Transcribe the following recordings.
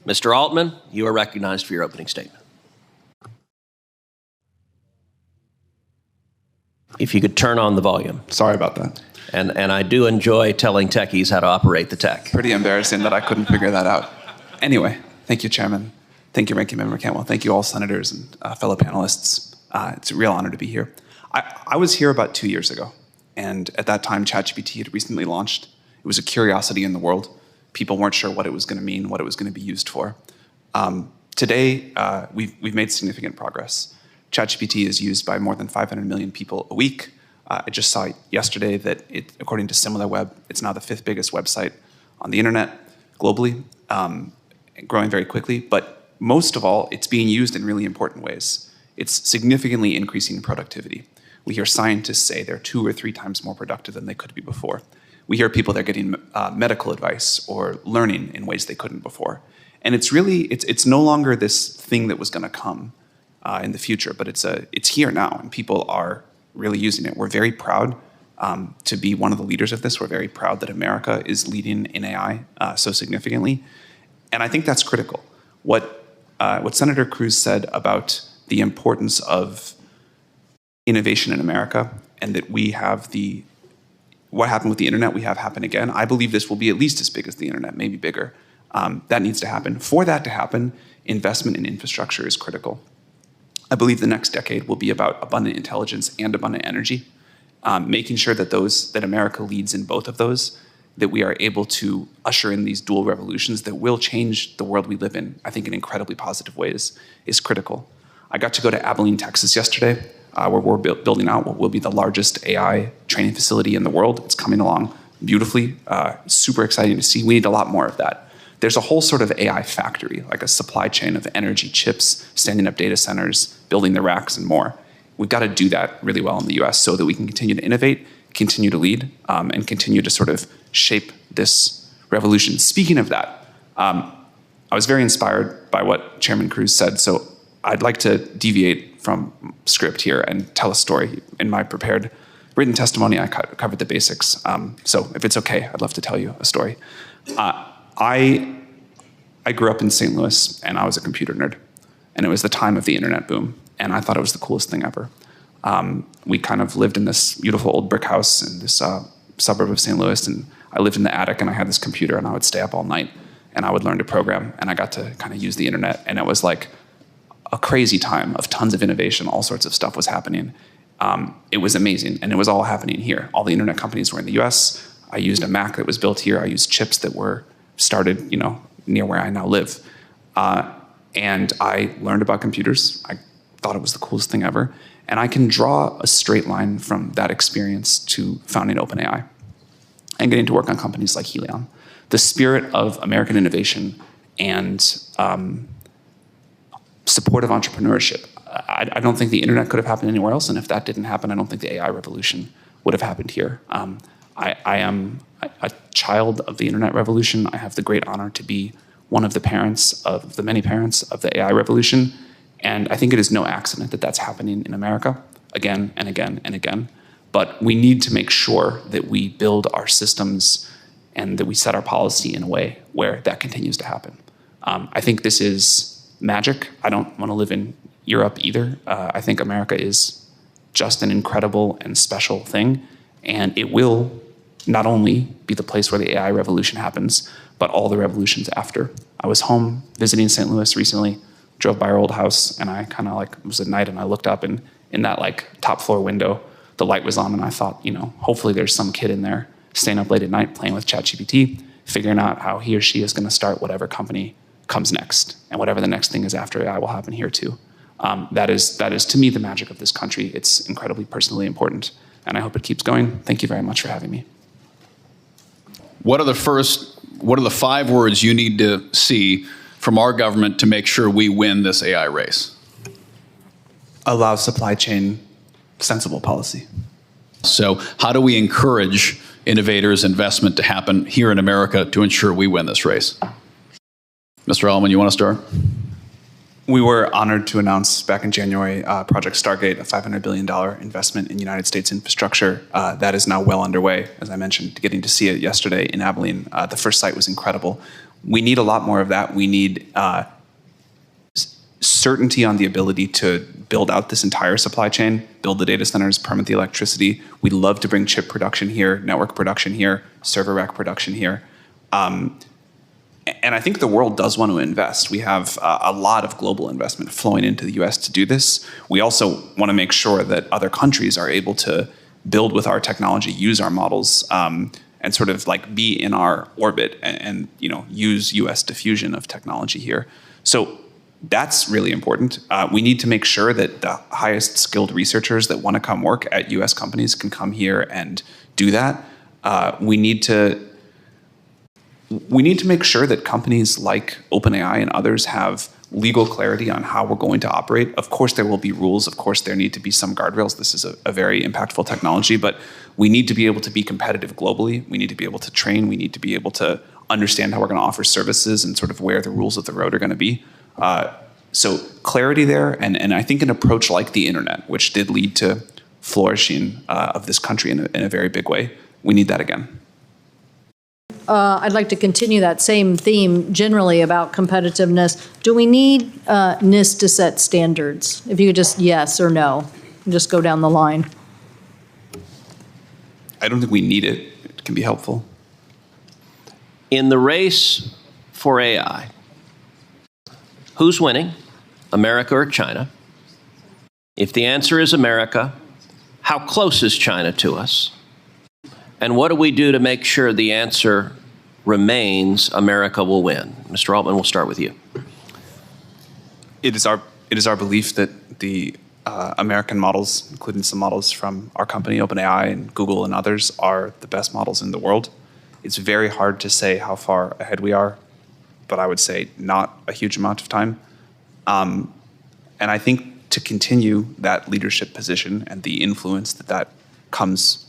Mr. Altman, you are recognized for your opening statement. If you could turn on the volume. Sorry about that. And I do enjoy telling techies how to operate the tech. Pretty embarrassing that I couldn't figure that out. Anyway, thank you, Chairman. Thank you, Ranking Member Cantwell. Thank you all senators and fellow panelists. It's a real honor to be here. I was here about 2 years ago, and at that time, ChatGPT had recently launched. It was a curiosity in the world. People weren't sure what it was going to mean, what it was going to be used for. Today, we've made significant progress. ChatGPT is used by more than 500 million people a week. I just saw yesterday that according to SimilarWeb, it's now the 5th biggest website on the internet globally, growing very quickly. But most of all, it's being used in really important ways. It's significantly increasing productivity. We hear scientists say they're 2 or 3 times more productive than they could be before. We hear people they're getting medical advice or learning in ways they couldn't before. And it's really, it's no longer this thing that was going to come in the future, but it's here now, and people are really using it. We're very proud to be one of the leaders of this. We're very proud that America is leading in AI so significantly. And I think that's critical. What Senator Cruz said about the importance of innovation in America, and that we have what happened with the internet, we have happen again. I believe this will be at least as big as the internet, maybe bigger. That needs to happen. For that to happen, investment in infrastructure is critical. I believe the next decade will be about abundant intelligence and abundant energy, making sure that America leads in both of those, that we are able to usher in these dual revolutions that will change the world we live in, I think in incredibly positive ways, is critical. I got to go to Abilene, Texas yesterday, where we're building out what will be the largest AI training facility in the world. It's coming along beautifully, super exciting to see. We need a lot more of that. There's a whole sort of AI factory, like a supply chain of energy chips, standing up data centers, building the racks and more. We've got to do that really well in the US so that we can continue to innovate, continue to lead, and continue to sort of shape this revolution. Speaking of that, I was very inspired by what Chairman Cruz said, so I'd like to deviate from script here and tell a story. In my prepared written testimony, I covered the basics. So if it's okay, I'd love to tell you a story. I grew up in St. Louis, and I was a computer nerd. And it was the time of the internet boom, and I thought it was the coolest thing ever. We kind of lived in this beautiful old brick house in this suburb of St. Louis, and I lived in the attic, and I had this computer, and I would stay up all night, and I would learn to program, and I got to kind of use the internet, and it was like a crazy time of tons of innovation. All sorts of stuff was happening. It was amazing, and it was all happening here. All the internet companies were in the US. I used a Mac that was built here. I used chips that were started, near where I now live. And I learned about computers. I thought it was the coolest thing ever. And I can draw a straight line from that experience to founding OpenAI and getting to work on companies like Helion. The spirit of American innovation and support of entrepreneurship. I don't think the internet could have happened anywhere else, and if that didn't happen, I don't think the AI revolution would have happened here. I am a child of the internet revolution. I have the great honor to be one of the many parents of the AI revolution, and I think it is no accident that that's happening in America again and again and again. But we need to make sure that we build our systems and that we set our policy in a way where that continues to happen. I think this is magic. I don't want to live in Europe either. I think America is just an incredible and special thing, and it will not only be the place where the AI revolution happens, but all the revolutions after. I was home visiting St. Louis recently, drove by our old house, and I kind of it was at night, and I looked up, and in that top floor window, the light was on, and I thought, hopefully there's some kid in there staying up late at night playing with ChatGPT, figuring out how he or she is going to start whatever company comes next, and whatever the next thing is after AI will happen here too. That is to me the magic of this country. It's incredibly personally important, and I hope it keeps going. Thank you very much for having me. What are the 5 words you need to see from our government to make sure we win this AI race? Allow supply chain sensible policy. So how do we encourage innovators, investment to happen here in America to ensure we win this race? Mr. Altman, you want to start? We were honored to announce back in January Project Stargate, a $500 billion investment in United States infrastructure. That is now well underway, as I mentioned, getting to see it yesterday in Abilene. The first site was incredible. We need a lot more of that. We need certainty on the ability to build out this entire supply chain, build the data centers, permit the electricity. We'd love to bring chip production here, network production here, server rack production here. And I think the world does want to invest. We have a lot of global investment flowing into the US to do this. We also want to make sure that other countries are able to build with our technology, use our models, and sort of like be in our orbit and you know, use US diffusion of technology here. So that's really important. We need to make sure that the highest skilled researchers that want to come work at US companies can come here and do that. We need to make sure that companies like OpenAI and others have legal clarity on how we're going to operate. Of course, there will be rules. Of course, there need to be some guardrails. This is a very impactful technology, but we need to be able to be competitive globally. We need to be able to train. We need to be able to understand how we're going to offer services and sort of where the rules of the road are going to be. So clarity there, and I think an approach like the internet, which did lead to flourishing of this country in a very big way, we need that again. I'd like to continue that same theme generally about competitiveness. Do we need NIST to set standards? If you could just yes or no, just go down the line. I don't think we need it. It can be helpful. In the race for AI, who's winning, America or China? If the answer is America, how close is China to us? And what do we do to make sure the answer remains America will win? Mr. Altman, we'll start with you. It is our belief that the American models, including some models from our company, OpenAI and Google and others, are the best models in the world. It's very hard to say how far ahead we are, but I would say not a huge amount of time. And I think to continue that leadership position and the influence that comes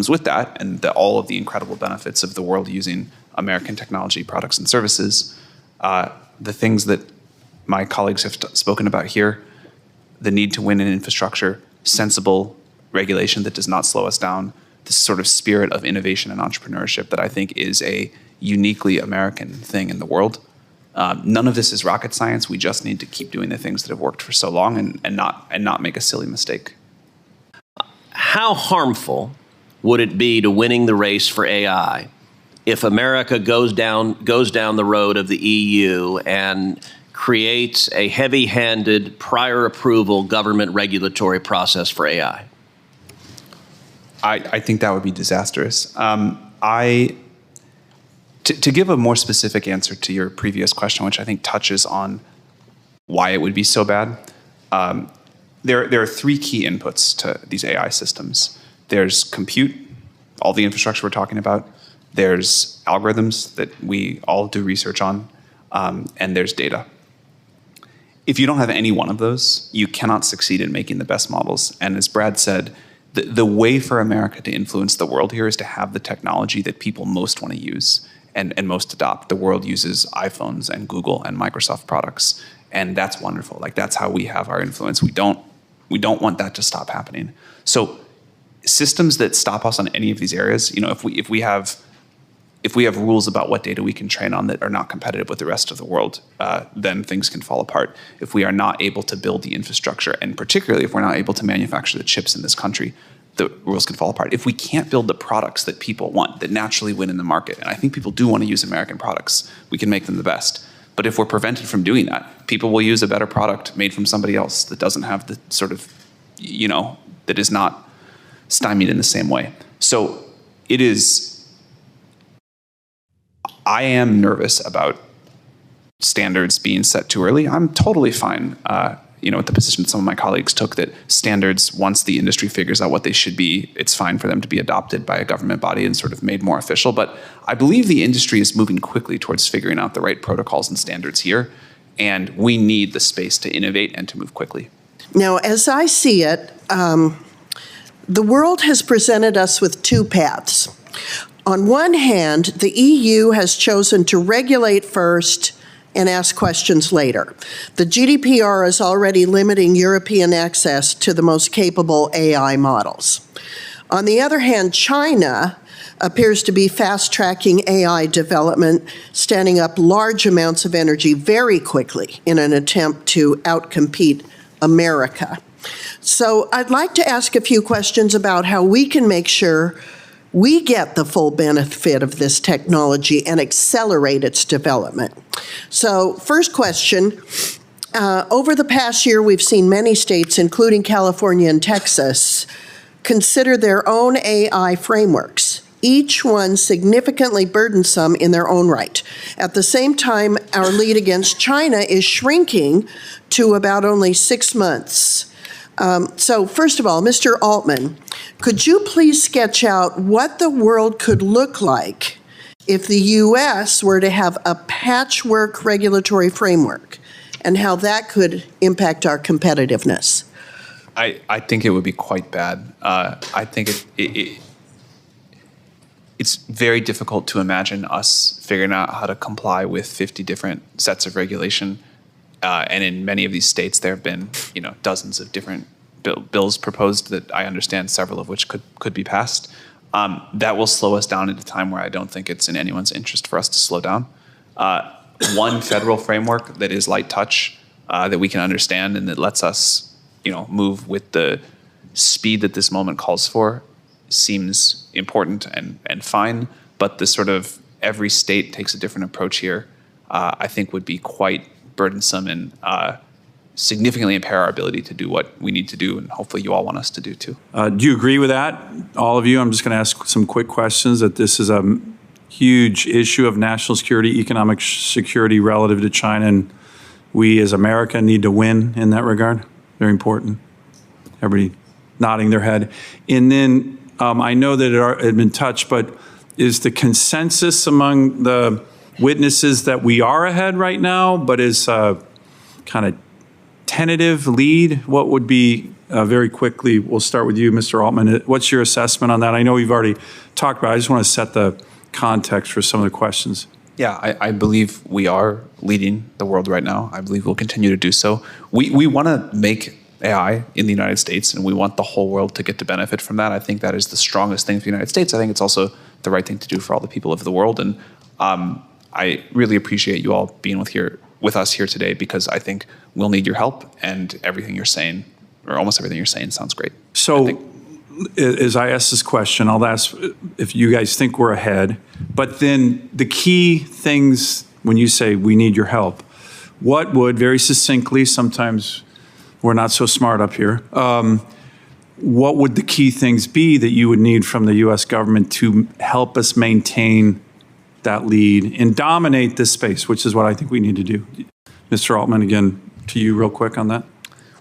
with that, and all of the incredible benefits of the world using American technology products and services, the things that my colleagues have spoken about here, the need to win in infrastructure, sensible regulation that does not slow us down, this sort of spirit of innovation and entrepreneurship that I think is a uniquely American thing in the world. None of this is rocket science. We just need to keep doing the things that have worked for so long and not make a silly mistake. How harmful would it be to winning the race for AI if America goes down the road of the EU and creates a heavy-handed prior approval government regulatory process for AI? I think that would be disastrous. To give a more specific answer to your previous question, which I think touches on why it would be so bad, there are three key inputs to these AI systems. There's compute, all the infrastructure we're talking about. There's algorithms that we all do research on, and there's data. If you don't have any one of those, you cannot succeed in making the best models. And as Brad said, the way for America to influence the world here is to have the technology that people most want to use and most adopt. The world uses iPhones and Google and Microsoft products, and that's wonderful. Like, that's how we have our influence. We don't want that to stop happening. So systems that stop us on any of these areas, you know, if we have rules about what data we can train on that are not competitive with the rest of the world, then things can fall apart. If we are not able to build the infrastructure, and particularly if we're not able to manufacture the chips in this country, the rules can fall apart. If we can't build the products that people want, that naturally win in the market, and I think people do want to use American products, we can make them the best. But if we're prevented from doing that, people will use a better product made from somebody else that doesn't have the sort of, you know, that is not stymied in the same way. So it is, I am nervous about standards being set too early. I'm totally fine, with the position some of my colleagues took, that standards, once the industry figures out what they should be, it's fine for them to be adopted by a government body and sort of made more official. But I believe the industry is moving quickly towards figuring out the right protocols and standards here, and we need the space to innovate and to move quickly. Now, as I see it, the world has presented us with two paths. On one hand, the EU has chosen to regulate first and ask questions later. The GDPR is already limiting European access to the most capable AI models. On the other hand, China appears to be fast-tracking AI development, standing up large amounts of energy very quickly in an attempt to outcompete America. So I'd like to ask a few questions about how we can make sure we get the full benefit of this technology and accelerate its development. So first question, over the past year, we've seen many states, including California and Texas, consider their own AI frameworks, each one significantly burdensome in their own right. At the same time, our lead against China is shrinking to about only 6 months. So first of all, Mr. Altman, could you please sketch out what the world could look like if the U.S. were to have a patchwork regulatory framework, and how that could impact our competitiveness? I think it would be quite bad. I think it's very difficult to imagine us figuring out how to comply with 50 different sets of regulation. And in many of these states, there have been, dozens of different bills proposed that I understand several of which could be passed. That will slow us down at a time where I don't think it's in anyone's interest for us to slow down. One federal framework that is light touch, that we can understand and that lets us, move with the speed that this moment calls for, seems important and fine. But the sort of every state takes a different approach here, I think would be quite burdensome and significantly impair our ability to do what we need to do, and hopefully you all want us to do too. Do you agree with that, all of you? I'm just going to ask some quick questions, that this is a huge issue of national security, economic security relative to China, and we as America need to win in that regard. Very important. Everybody nodding their head. And then I know that it had been touched, but is the consensus among the witnesses that we are ahead right now, but is kind of tentative lead? What would be, very quickly, we'll start with you, Mr. Altman. What's your assessment on that? I know we've already talked about it. I just want to set the context for some of the questions. Yeah, I believe we are leading the world right now. I believe we'll continue to do so. We want to make AI in the United States, and we want the whole world to get to benefit from that. I think that is the strongest thing for the United States. I think it's also the right thing to do for all the people of the world. And I really appreciate you all being with us here today, because I think we'll need your help, and everything you're saying, or almost everything you're saying, sounds great. So as I ask this question, I'll ask if you guys think we're ahead, but then the key things when you say we need your help, what would, very succinctly, sometimes we're not so smart up here, what would the key things be that you would need from the U.S. government to help us maintain that lead and dominate this space, which is what I think we need to do? Mr. Altman, again, to you real quick on that.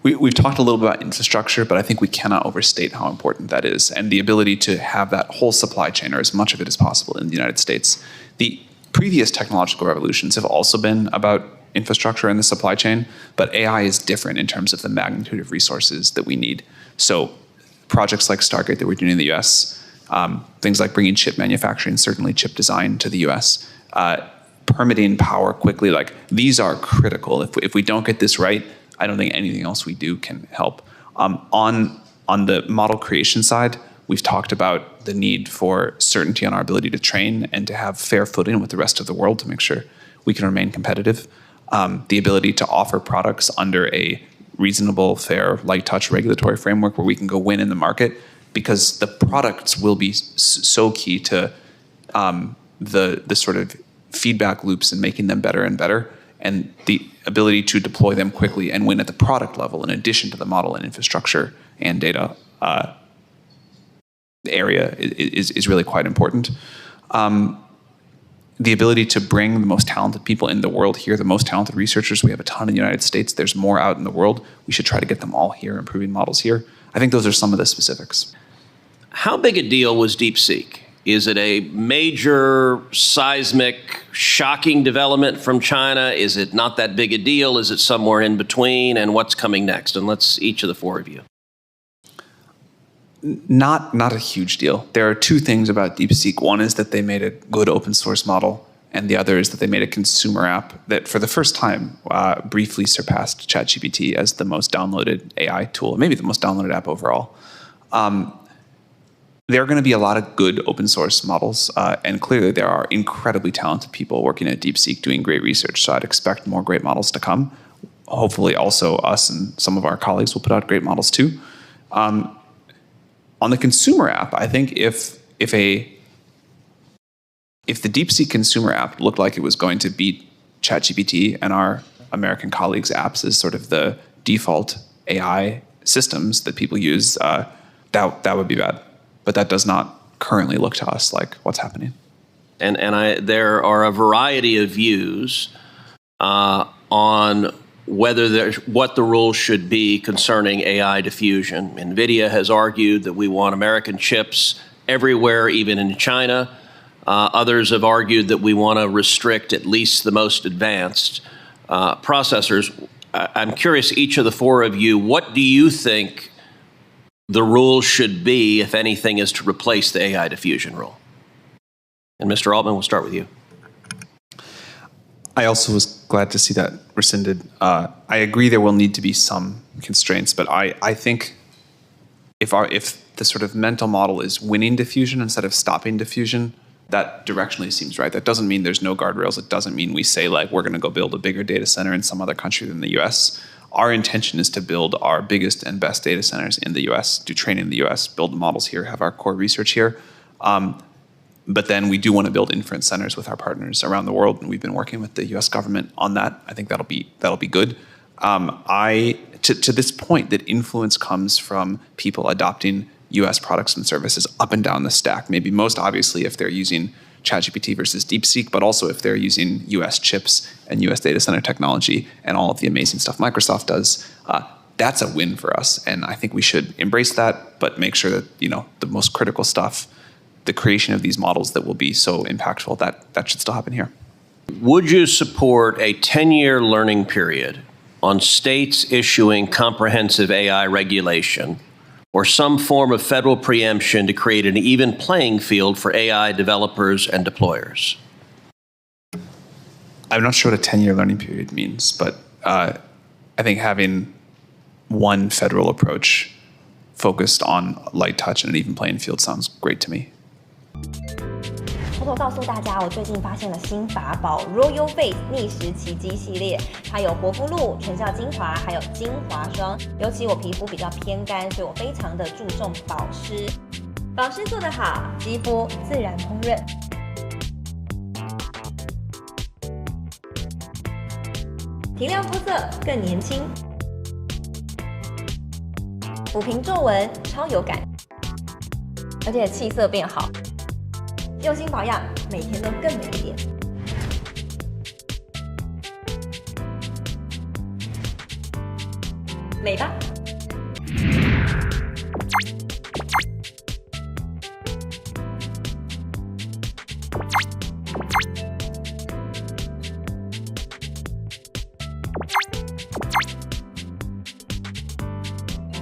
We've talked a little bit about infrastructure, but I think we cannot overstate how important that is, and the ability to have that whole supply chain, or as much of it as possible, in the United States. The previous technological revolutions have also been about infrastructure and the supply chain, but AI is different in terms of the magnitude of resources that we need. So projects like Stargate that we're doing in the US, things like bringing chip manufacturing, certainly chip design to the US, permitting power quickly, like these are critical. If we don't get this right, I don't think anything else we do can help. On the model creation side, we've talked about the need for certainty on our ability to train and to have fair footing with the rest of the world to make sure we can remain competitive. The ability to offer products under a reasonable, fair, light touch regulatory framework where we can go win in the market, because the products will be so key to the sort of feedback loops and making them better and better, and the ability to deploy them quickly and win at the product level in addition to the model and infrastructure and data area is really quite important. The ability to bring the most talented people in the world here, the most talented researchers. We have a ton in the United States. There's more out in the world. We should try to get them all here, improving models here. I think those are some of the specifics. How big a deal was DeepSeek? Is it a major, seismic, shocking development from China? Is it not that big a deal? Is it somewhere in between? And what's coming next? And let's, each of the four of you. Not a huge deal. There are two things about DeepSeek. One is that they made a good open source model, and the other is that they made a consumer app that, for the first time, briefly surpassed ChatGPT as the most downloaded AI tool, maybe the most downloaded app overall. there are going to be a lot of good open source models, and clearly there are incredibly talented people working at DeepSeek doing great research, so I'd expect more great models to come. Hopefully also us and some of our colleagues will put out great models too. On the consumer app, I think if the DeepSeek consumer app looked like it was going to beat ChatGPT and our American colleagues' apps as sort of the default AI systems that people use, that would be bad. But that does not currently look to us like what's happening. And there are a variety of views on what the rules should be concerning AI diffusion. NVIDIA has argued that we want American chips everywhere, even in China. Others have argued that we want to restrict at least the most advanced processors. I'm curious, each of the four of you, what do you think the rule should be, if anything, is to replace the AI diffusion rule? And Mr. Altman, we'll start with you. I also was glad to see that rescinded. I agree there will need to be some constraints, but I think if the sort of mental model is winning diffusion instead of stopping diffusion, that directionally seems right. That doesn't mean there's no guardrails. It doesn't mean we say, like, we're going to go build a bigger data center in some other country than the US. Our intention is to build our biggest and best data centers in the US, do training in the US, build the models here, have our core research here. But then we do want to build inference centers with our partners around the world, and we've been working with the US government on that. I think that'll be good. To this point, that influence comes from people adopting US products and services up and down the stack, maybe most obviously if they're using ChatGPT versus DeepSeek, but also if they're using US chips and US data center technology and all of the amazing stuff Microsoft does. That's a win for us, and I think we should embrace that, but make sure that, you know, the most critical stuff, the creation of these models that will be so impactful, that should still happen here. Would you support a 10-year learning period on states issuing comprehensive AI regulation or some form of federal preemption to create an even playing field for AI developers and deployers? I'm not sure what a 10-year learning period means, but I think having one federal approach focused on light touch and an even playing field sounds great to me. 偷偷告诉大家，我最近发现了新法宝 Royal Face 逆时奇迹系列，它有活肤露、全效精华，还有精华霜。尤其我皮肤比较偏干，所以我非常的注重保湿。保湿做得好，肌肤自然烹饪。提亮肤色更年轻，抚平皱纹超有感，而且气色变好。 用心保养，每天都更美一点。美吧。